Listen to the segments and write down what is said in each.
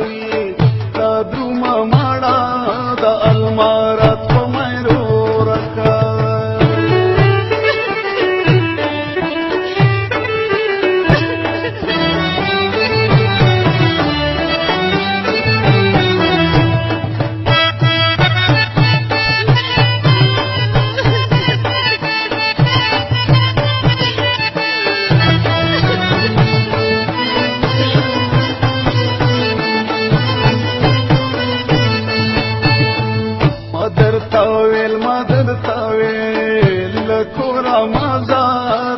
سوي دا درومه ماړه د المارات په مېرو رکا مادر تاویل لکورا مازا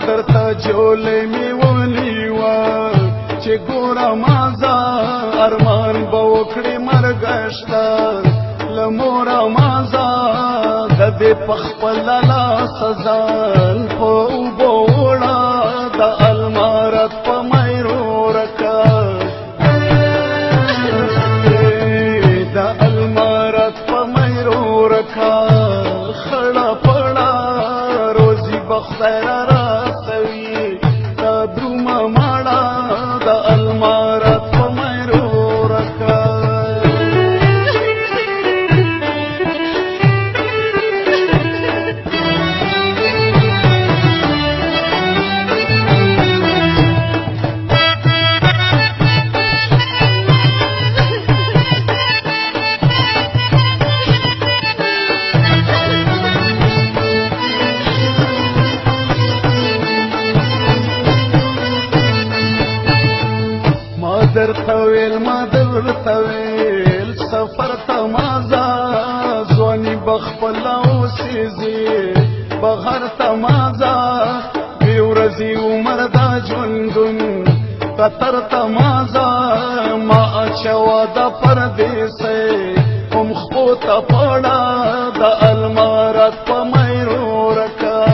درتا جولی می ولیوا چه گورا مازا ارمان باوکڑی مرگشتا لمورا مازا ددی پخپلالا سزان پو بوڑا دا المارت پا میرو رکا دا المارت پا میرو رکا خیر را سوي دا درومه ماړه د المارات په مېرو رکا مادر طویل سفر تمازا زوانی بخپلا اوسیزی بغر تمازا بیورزی عمر دا جوندن قطر تمازا ما اچوا دا پردیسے ام خپوتا پڑا دا المارات پا میرو رکا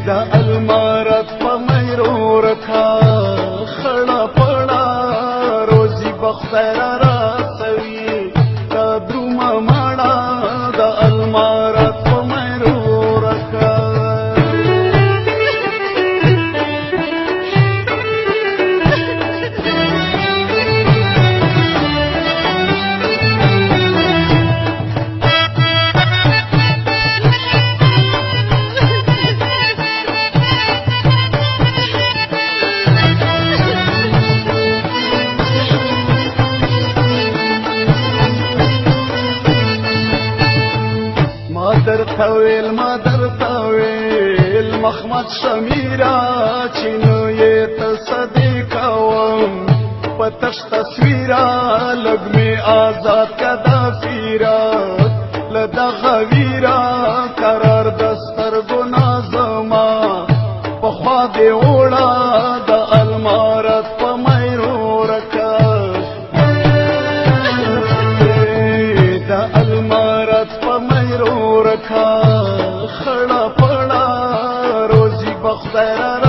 دا المارات پا میرو رکا خیر را سوي دا درومه ماړه د المارات په مېرو رکا مادر طویل محمد شمیرا چینو یہ تصدیقا وم پتش تصویرا لگ میں آزاد کدا فیرا لدا غویرا قرار دستر گنا زما پخوا دے اوڑا دا المارات پا میرو رکا دا المارات پا میرو رکا خڑا پڑا روزی بخیر